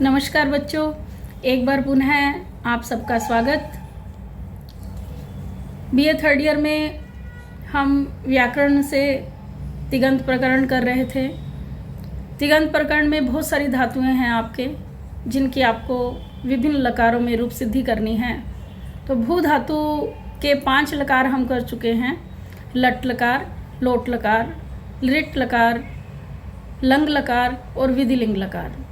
नमस्कार बच्चों, एक बार पुनः आप सबका स्वागत। बीए थर्ड ईयर में हम व्याकरण से तिङन्त प्रकरण कर रहे थे। तिङन्त प्रकरण में बहुत सारी धातुएं हैं आपके, जिनकी आपको विभिन्न लकारों में रूप सिद्धि करनी है। तो भू धातु के 5 लकार हम कर चुके हैं। लट लकार, लोट लकार, लिट लकार, लंग लकार और विधिलिंग लकार।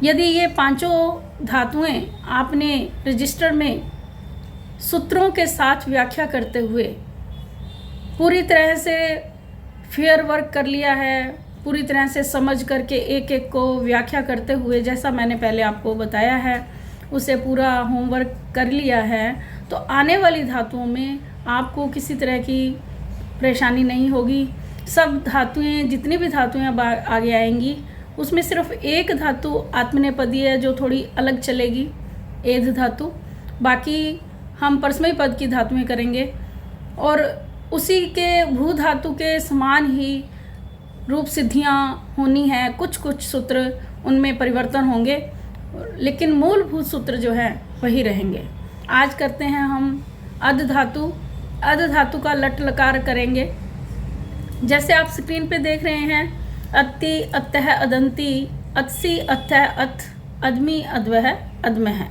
यदि ये पांचों धातुएं आपने रजिस्टर में सूत्रों के साथ व्याख्या करते हुए पूरी तरह से फेयर वर्क कर लिया है, पूरी तरह से समझ करके एक एक को व्याख्या करते हुए, जैसा मैंने पहले आपको बताया है, उसे पूरा होमवर्क कर लिया है, तो आने वाली धातुओं में आपको किसी तरह की परेशानी नहीं होगी। सब धातुएं, जितनी भी धातुएं अब आगे आएंगी, उसमें सिर्फ एक धातु आत्मनेपदी है जो थोड़ी अलग चलेगी, एध धातु। बाकी हम परस्मयी पद की धातुएं करेंगे और उसी के भू धातु के समान ही रूप सिद्धियां होनी है। कुछ कुछ सूत्र उनमें परिवर्तन होंगे, लेकिन मूलभूत सूत्र जो है वही रहेंगे। आज करते हैं हम अध धातु। अध धातु का लट लकार करेंगे। जैसे आप स्क्रीन पे देख रहे हैं, अत्ति, अत्तः, अदंती, अत्सी, अत्थः, अथ, अदमी, अद्वः, अद्मः है।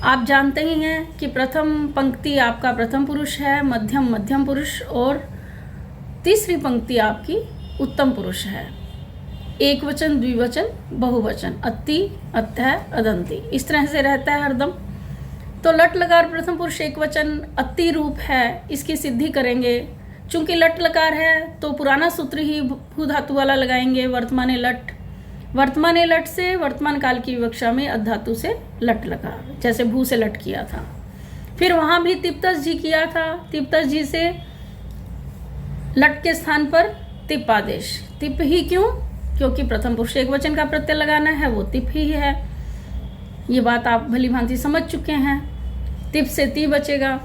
आप जानते ही हैं कि प्रथम पंक्ति आपका प्रथम पुरुष है, मध्यम मध्यम पुरुष और तीसरी पंक्ति आपकी उत्तम पुरुष है। एक वचन, द्विवचन, बहुवचन, अत्ति, अत्तः, अदंती, इस तरह से रहता है हरदम। तो लट लकार प्रथम पुरुष एक वचन अत्ति रूप है, इसकी सिद्धि करेंगे। चूंकि लट लकार है तो पुराना सूत्र ही भू धातु वाला लगाएंगे, वर्तमाने लट। वर्तमाने लट से वर्तमान काल की विवक्षा में अध धातु से लट लकार, जैसे भू से लट किया था। फिर वहां भी तिप्तस जी किया था। तिप्तस जी से लट के स्थान पर तिप आदेश। तिप ही क्यों? क्योंकि प्रथम पुरुष एक वचन का प्रत्यय लगाना है, वो तिप ही है। ये बात आप भली भांति समझ चुके हैं। तिप से ती बचेगा।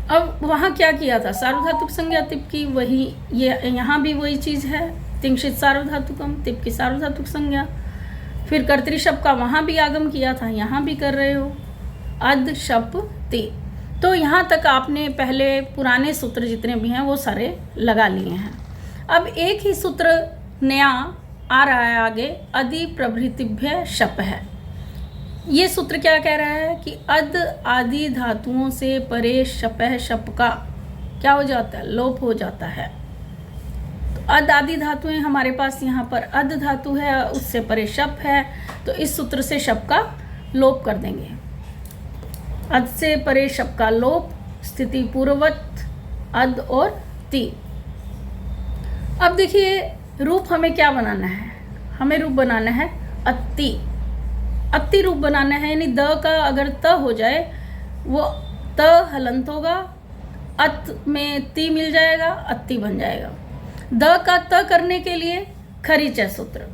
अब वहाँ क्या किया था? सार्वधातुक संज्ञा तिप की, वही ये यहाँ भी वही चीज़ है। तिंशित सार्वधातुकम, तिप की सार्वधातुक संज्ञा। फिर कर्तृशब्द का वहाँ भी आगम किया था, यहाँ भी कर रहे हो। अद शप ति। तो यहाँ तक आपने पहले पुराने सूत्र जितने भी हैं वो सारे लगा लिए हैं। अब एक ही सूत्र नया आ रहा है आगे, अदि प्रभृतिभ्य शप है। ये सूत्र क्या कह रहा है कि अद आदि धातुओं से परे शपह शप का क्या हो जाता है? लोप हो जाता है। तो अद आदि धातुएं हमारे पास यहाँ पर अद धातु है, उससे परे शप है, तो इस सूत्र से शप का लोप कर देंगे। अद से परे शप का लोप, स्थिति पूर्ववत अद और ती। अब देखिए रूप हमें क्या बनाना है? हमें रूप बनाना है अत्ति। अत्ति रूप बनाना है, यानी द का अगर त हो जाए वो त हलंत होगा, अत में ती मिल जाएगा, अत्ति बन जाएगा। द का त करने के लिए खरीचय सूत्र।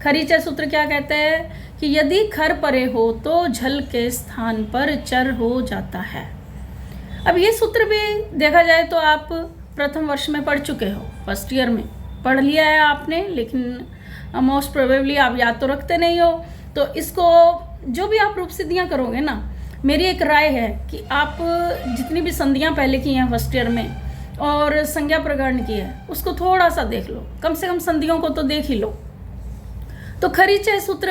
खरीचय सूत्र क्या कहते हैं कि यदि खर परे हो तो झल के स्थान पर चर हो जाता है। अब ये सूत्र भी देखा जाए तो आप प्रथम वर्ष में पढ़ चुके हो, फर्स्ट ईयर में पढ़ लिया है आपने, लेकिन मोस्ट प्रोबेबली आप याद तो रखते नहीं हो। तो इसको जो भी आप रूप सिद्धियाँ करोगे ना, मेरी एक राय है कि आप जितनी भी संधियाँ पहले की हैं फर्स्ट ईयर में और संज्ञा प्रकरण की है, उसको थोड़ा सा देख लो, कम से कम संधियों को तो देख ही लो। तो खरीचय सूत्र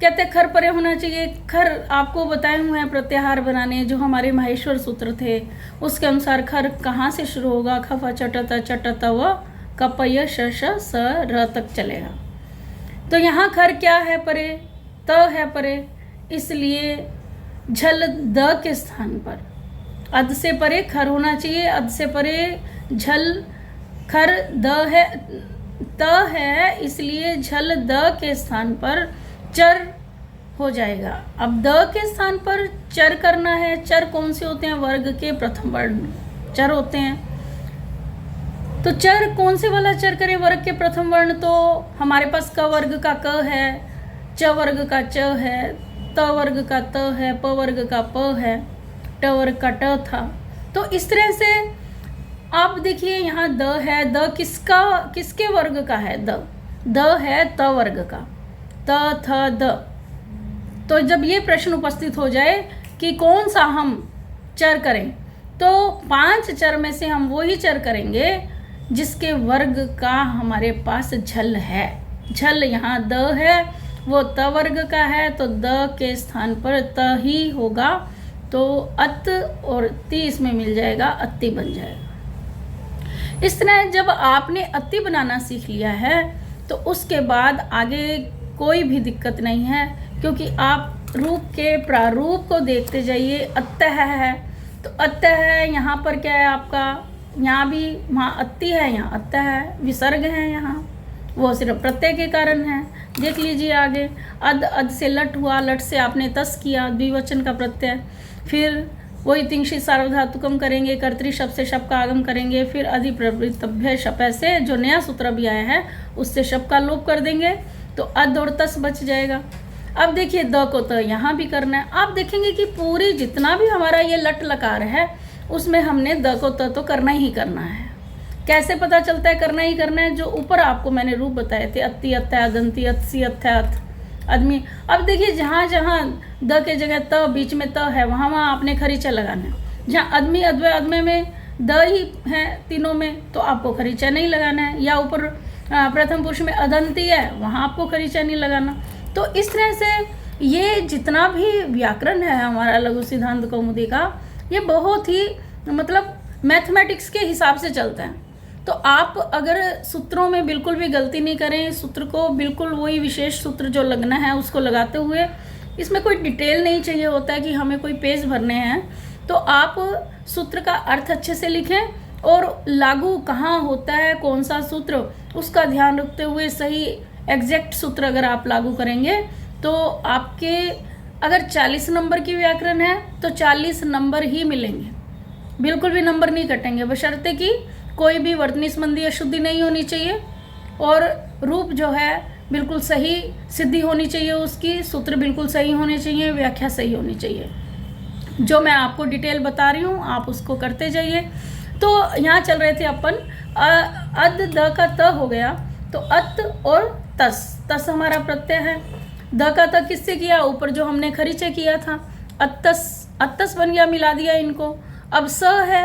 कहते हैं खर परे होना चाहिए। खर आपको बताए हुए हैं प्रत्याहार बनाने, जो हमारे माहेश्वर सूत्र थे उसके अनुसार खर कहाँ से शुरू होगा? खफा चटत चटत व कपय श स र तक चलेगा। तो यहाँ खर क्या है? परे, त है परे, इसलिए झल द के स्थान पर अद से परे खर होना चाहिए। अद से परे झल, खर द है, त है, इसलिए झल द के स्थान पर चर हो जाएगा। अब द के स्थान पर चर करना है। चर कौन से होते हैं? वर्ग के प्रथम वर्ण चर होते हैं। तो चर कौन से वाला चर करें? वर्ग के प्रथम वर्ण। तो हमारे पास क वर्ग का क है, च वर्ग का च है, त वर्ग का त है, प वर्ग का प है, ट वर्ग का ट था। तो इस तरह से आप देखिए यहाँ द है। द किसके वर्ग का है? द है त वर्ग का। त थ द। तो जब ये प्रश्न उपस्थित हो जाए कि कौन सा हम चर करें, तो 5 चर में से हम वही चर करेंगे जिसके वर्ग का हमारे पास झल है। झल यहाँ द है, वो त वर्ग का है, तो द के स्थान पर त ही होगा, तो अत और ति इसमें मिल जाएगा, अति बन जाएगा। इस तरह जब आपने अति बनाना सीख लिया है तो उसके बाद आगे कोई भी दिक्कत नहीं है, क्योंकि आप रूप के प्रारूप को देखते जाइए। अतः है तो अतः है, यहाँ पर क्या है आपका, यहाँ भी वहाँ अति है, यहाँ अतः है, विसर्ग है यहाँ, वो सिर्फ प्रत्यय के कारण है। देख लीजिए आगे, अद, अद से लट हुआ, लट से आपने तस किया, द्विवचन का प्रत्यय। फिर वही तिंशी सार्वधातुकम करेंगे, कर्तरी शब्द से शब्द का आगम करेंगे, फिर अधिप्रवृत्तभ्य शप से जो नया सूत्र भी आया है उससे शब्द का लोप कर देंगे, तो अद और तस बच जाएगा। अब देखिए द को त यहाँ भी करना है। आप देखेंगे कि पूरी जितना भी हमारा ये लट लकार है उसमें हमने द को त तो करना ही करना है। कैसे पता चलता है करना ही करना है? जो ऊपर आपको मैंने रूप बताए थे, अति, अत्य, अदंती, अत्सी, अथ्यथ, आदमी। अब देखिए जहाँ जहाँ द के जगह त बीच में त है वहाँ वहाँ आपने खरीचा लगाना है। जहाँ अदमी, अद्वय, अदमय में द ही है तीनों में, तो आपको खरीचा नहीं लगाना है। या ऊपर प्रथम पुरुष में अदंती है, वहाँ आपको खरीचा नहीं लगाना। तो इस तरह से ये जितना भी व्याकरण है हमारा लघु सिद्धांत कौमुदी का, ये बहुत ही मतलब मैथमेटिक्स के हिसाब से चलता है। तो आप अगर सूत्रों में बिल्कुल भी गलती नहीं करें, सूत्र को बिल्कुल वही विशेष सूत्र जो लगना है उसको लगाते हुए, इसमें कोई डिटेल नहीं चाहिए होता है कि हमें कोई पेज भरने हैं, तो आप सूत्र का अर्थ अच्छे से लिखें और लागू कहाँ होता है कौन सा सूत्र, उसका ध्यान रखते हुए सही एग्जैक्ट सूत्र अगर आप लागू करेंगे तो आपके अगर 40 नंबर की व्याकरण है तो 40 नंबर ही मिलेंगे, बिल्कुल भी नंबर नहीं कटेंगे, बशर्ते कि कोई भी वर्तनी संबंधी अशुद्धि नहीं होनी चाहिए और रूप जो है बिल्कुल सही सिद्धि होनी चाहिए, उसकी सूत्र बिल्कुल सही होने चाहिए, व्याख्या सही होनी चाहिए। जो मैं आपको डिटेल बता रही हूँ आप उसको करते जाइए। तो यहाँ चल रहे थे अपन, अद द का त हो गया, तो अत और तस, तस हमारा प्रत्यय है। द का त किससे किया? ऊपर जो हमने खरीचे किया था, अतस, अतस बन गया, मिला दिया इनको। अब स है,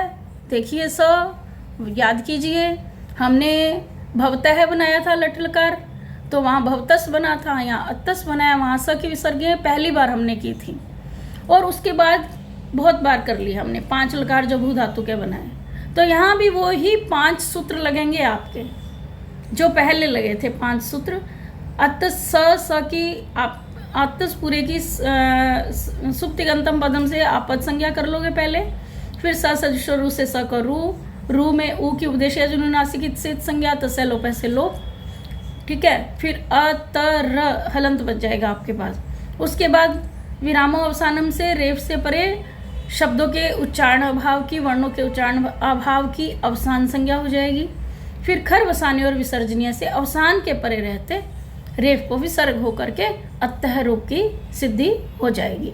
देखिए स याद कीजिए, हमने भवतः बनाया था लट लकार, तो वहाँ भवतस बना था, यहाँ अतस बनाया, वहाँ स की विसर्गें पहली बार हमने की थी और उसके बाद बहुत बार कर ली हमने 5 लकार जो भू धातु के बनाए। तो यहाँ भी वो ही 5 सूत्र लगेंगे आपके जो पहले लगे थे 5 सूत्र। अतस स की आप अतस पूरे की सुप्तिगंतम पदम से आप पद संज्ञा कर लोगे पहले, फिर सजो रू से स का रू में ऊ की उपदेश जुनुनासिक से संज्ञा, तसे लोप से लोप, ठीक है। फिर अतर हलंत बच जाएगा आपके पास। उसके बाद विरामो अवसानम से रेफ से परे शब्दों के उच्चारण अभाव की, वर्णों के उच्चारण अभाव की अवसान संज्ञा हो जाएगी। फिर खर वसाने और विसर्जनीय से अवसान के परे रहते रेफ को विसर्ग होकर के अतः रूप की सिद्धि हो जाएगी।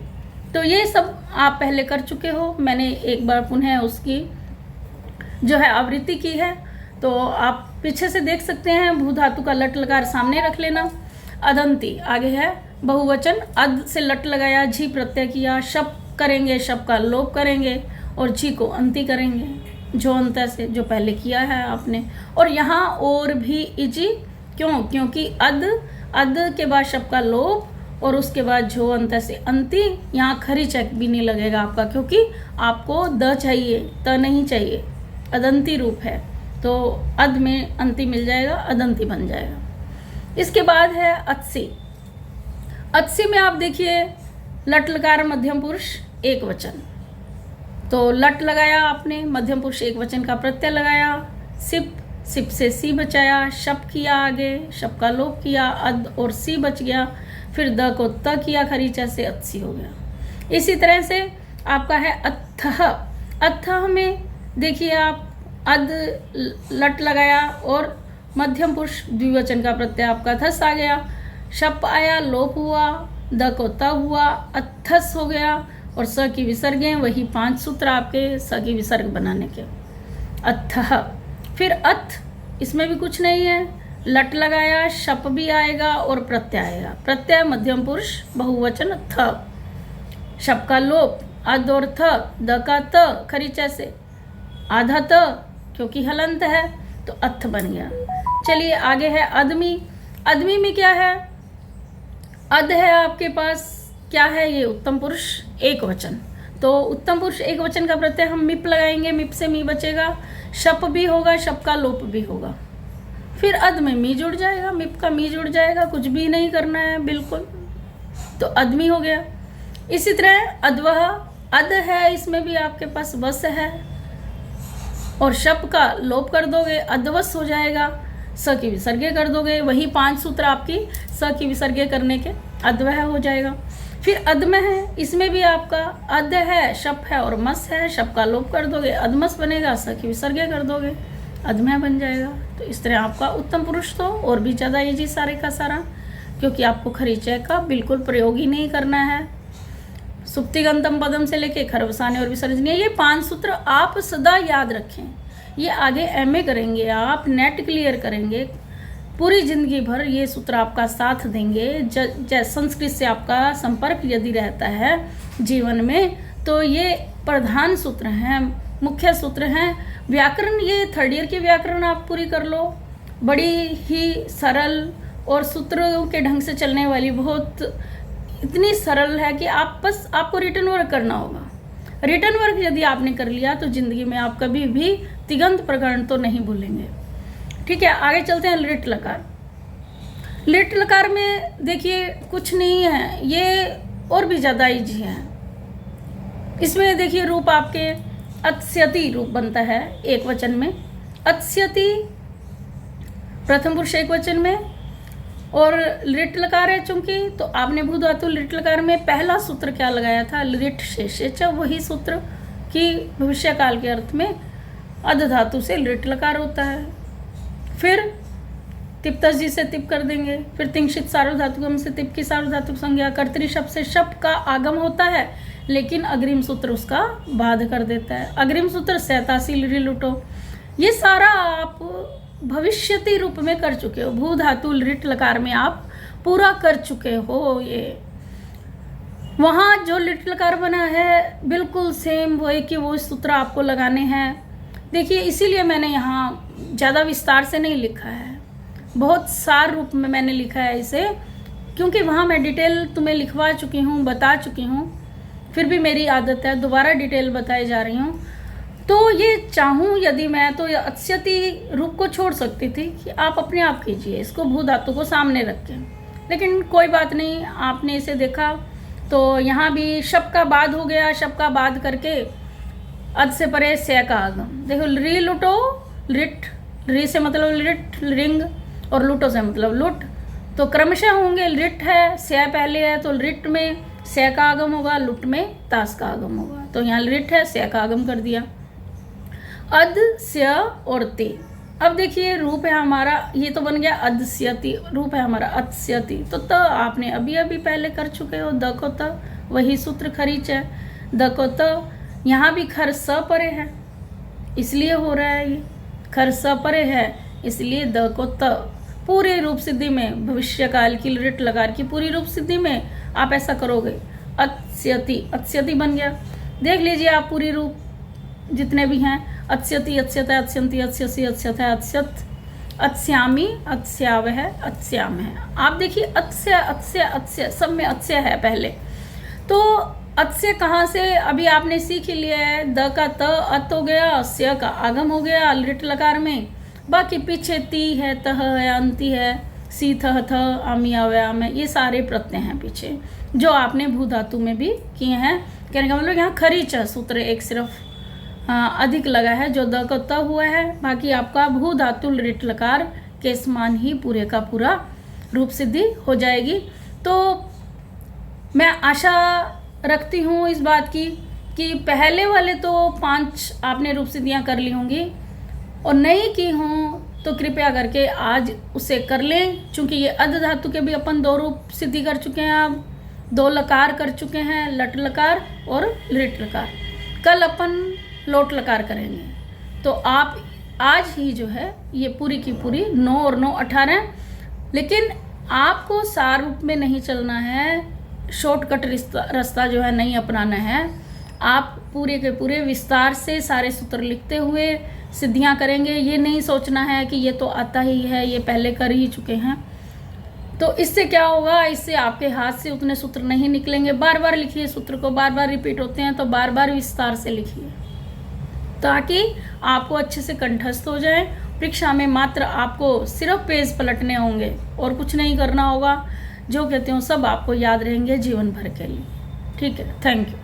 तो ये सब आप पहले कर चुके हो, मैंने एक बार पुनः उसकी जो है आवृत्ति की है, तो आप पीछे से देख सकते हैं। भू धातु का लट लकार सामने रख लेना। अदंती आगे है बहुवचन, अद से लट लगाया, झी प्रत्यय किया, शप करेंगे, शप का लोप करेंगे और झी को अंति करेंगे जो अंत से, जो पहले किया है आपने। और यहाँ और भी इजी, क्यों? क्योंकि अद के बाद शप का लोप और उसके बाद जो अंत से अंति, यहाँ खरी चेक भी नहीं लगेगा आपका, क्योंकि आपको द चाहिए, त नहीं चाहिए, अदंती रूप है, तो अद में अंति मिल जाएगा, अदंती बन जाएगा। इसके बाद है अत्सी। अत्सी में आप देखिए लट लकार मध्यम पुरुष एक वचन, तो लट लगाया आपने, मध्यम पुरुष एक वचन का प्रत्यय लगाया, सिप, सिप से सी बचाया, शप किया आगे, शप का लोप किया, अद और सी बच गया, फिर द को त किया खरीचा से अत्सी हो गया। इसी तरह से आपका है अत्थः। अत्थः में देखिए आप अद लट लगाया और मध्यम पुरुष द्विवचन का प्रत्यय आपका थस आ गया, शप आया, लोप हुआ, द को त हुआ, अत्थस हो गया और स की विसर्गें वही 5 सूत्र आपके स की विसर्ग बनाने के। अत्थः। फिर अथ, इसमें भी कुछ नहीं है, लट लगाया, शप भी आएगा और प्रत्यय आएगा। प्रत्यय मध्यम पुरुष बहुवचन थ, शप का लोप अद और थ, द का त खरीचा से, आधा त क्योंकि हलंत है तो अथ बन गया। चलिए आगे है अदमी। अदमी में क्या है? अद है आपके पास, क्या है ये? उत्तम पुरुष एक वचन। तो उत्तम पुरुष एक वचन का प्रत्यय हम मिप लगाएंगे, मिप से मी बचेगा, शप भी होगा, शप का लोप भी होगा, फिर अद में मी जुड़ जाएगा, मिप का मी जुड़ जाएगा, कुछ भी नहीं करना है बिल्कुल, तो अदमी हो गया। इसी तरह अदवह, अद है, इसमें भी आपके पास वस है और शप का लोप कर दोगे, अदवस हो जाएगा, स की विसर्गे कर दोगे, वही 5 सूत्र आपकी स की विसर्गे करने के, अद्वह हो जाएगा। फिर अदम है, इसमें भी आपका अद है, शप है और मस है, शप का लोप कर दोगे, अदमस बनेगा, स की विसर्गे कर दोगे, अदमय बन जाएगा। तो इस तरह आपका उत्तम पुरुष तो और भी ज़्यादा इजी सारे का सारा, क्योंकि आपको खरीचय का बिल्कुल प्रयोग ही नहीं करना है। सुप्तिगंतम पदम से लेके खरवसाने और विसर्जनीय, ये 5 सूत्र आप सदा याद रखें। ये आगे एमए करेंगे आप, नेट क्लियर करेंगे, पूरी जिंदगी भर ये सूत्र आपका साथ देंगे। संस्कृत से आपका संपर्क यदि रहता है जीवन में तो ये प्रधान सूत्र हैं, मुख्य सूत्र हैं। व्याकरण, ये 3rd ईयर की व्याकरण आप पूरी कर लो, बड़ी ही सरल और सूत्रों के ढंग से चलने वाली, बहुत इतनी सरल है कि आप बस आपको रिटर्न वर्क करना होगा। रिटर्न वर्क यदि आपने कर लिया तो जिंदगी में आप कभी भी तिगंत प्रकरण तो नहीं भूलेंगे। ठीक है, आगे चलते हैं। लिट लकार। लिट लकार में देखिए कुछ नहीं है, ये और भी ज़्यादा ईजी है। इसमें देखिए रूप आपके अत्स्यति रूप बनता है एक वचन में, अत्स्यति प्रथम पुरुष एक वचन में, और लिट लकार है चूंकि, तो आपने भू धातु लिट लकार में पहला सूत्र क्या लगाया था? लिट शेषेच, वही सूत्र कि भविष्य काल के अर्थ में अध धातु से लिट लकार होता है। फिर तिप्तस जी से तिप कर देंगे, फिर तिंशित सार्वधातुकम से तिप की सार्वधातुक संज्ञा, कर्तरी शब्द से शब्द का आगम होता है, लेकिन अग्रिम सूत्र उसका बाध कर देता है। अग्रिम सूत्र सहतासी लुटो, ये सारा आप भविष्यति रूप में कर चुके हो, भू धातु लिट लकार में आप पूरा कर चुके हो। ये वहाँ जो लिट लकार बना है बिल्कुल सेम वही कि वो सूत्र आपको लगाने हैं। देखिए इसीलिए मैंने यहाँ ज़्यादा विस्तार से नहीं लिखा है, बहुत सार रूप में मैंने लिखा है इसे, क्योंकि वहाँ मैं डिटेल तुम्हें लिखवा चुकी हूँ, बता चुकी हूँ, फिर भी मेरी आदत है दोबारा डिटेल बताई जा रही हूँ। तो ये चाहूँ यदि मैं तो अत्स्यति रूप को छोड़ सकती थी कि आप अपने आप कीजिए इसको भू धातु को सामने रख के, लेकिन कोई बात नहीं, आपने इसे देखा तो यहाँ भी शब का बाद हो गया, शब का बाद करके अद से परे से का आगम। देखो री लुटो, लिट, री से मतलब लिट रिंग और लुटो से मतलब लुट, तो क्रमशः होंगे। लिट है, से पहले है तो लिट में से का आगम होगा, लुट में तास का आगम होगा, तो यहाँ लिट है, से का आगम कर दिया। अद स्य और ते, अब देखिए रूप है हमारा, ये तो बन गया अदस्यति, रूप है हमारा अत्स्यति, तो त आपने अभी अभी पहले कर चुके हो, द को त, वही सूत्र खरीच है, द को त, यहाँ भी खर स परे है इसलिए हो रहा है, ये खर स परे है इसलिए द को त। पूरे रूप सिद्धि में, भविष्य काल की लिट लकार की पूरी रूप सिद्धि में आप ऐसा करोगे, अत्स्यति, अत्स्यति बन गया। देख लीजिए आप पूरी रूप जितने भी हैं, अत्स्यति, अत्स्यत, अत्स्यंति, अत्स्यसि, अत्स्यथ, अत्स्यत, अत्स्यामी, अत्स्यावह, अत्स्याम है। आप देखिए अत्स्य, अत्स्य, अत्स्य, सब में अत्स्य है पहले, तो अत्स्य कहाँ से अभी आपने सीख ही लिया है, द का त अत हो गया, अस्य का आगम हो गया लिट लकार में, बाकी पीछे ती है, तह है, अंति है, सी थ थ, आमी अव्याम है, ये सारे प्रत्यय हैं पीछे जो आपने भू धातु में भी किए हैं। कहने का मतलब यहाँ खरीच सूत्र एक सिर्फ अधिक लगा है जो द को त हुआ है, बाकी आपका भू धातु लिट लकार के समान ही पूरे का पूरा रूप सिद्धि हो जाएगी। तो मैं आशा रखती हूँ इस बात की कि पहले वाले तो 5 आपने रूप सिद्धियाँ कर ली होंगी, और नहीं की हों तो कृपया करके आज उसे कर लें, क्योंकि ये अध धातु के भी अपन 2 रूप सिद्धि कर चुके हैं, अब 2 लकार कर चुके हैं, लट लकार और लिट लकार। कल अपन लोट लकार करेंगे, तो आप आज ही जो है ये पूरी की पूरी 9 और 9 18। लेकिन आपको सार रूप में नहीं चलना है, शॉर्टकट रास्ता जो है नहीं अपनाना है। आप पूरे के पूरे विस्तार से सारे सूत्र लिखते हुए सिद्धियां करेंगे। ये नहीं सोचना है कि ये तो आता ही है, ये पहले कर ही चुके हैं। तो इससे क्या होगा, इससे आपके हाथ से उतने सूत्र नहीं निकलेंगे। बार बार लिखिए सूत्र को, बार बार रिपीट होते हैं तो बार बार विस्तार से लिखिए ताकि आपको अच्छे से कंठस्थ हो जाए। परीक्षा में मात्र आपको सिर्फ पेज पलटने होंगे और कुछ नहीं करना होगा। जो कहते हो सब आपको याद रहेंगे जीवन भर के लिए। ठीक है, थैंक यू।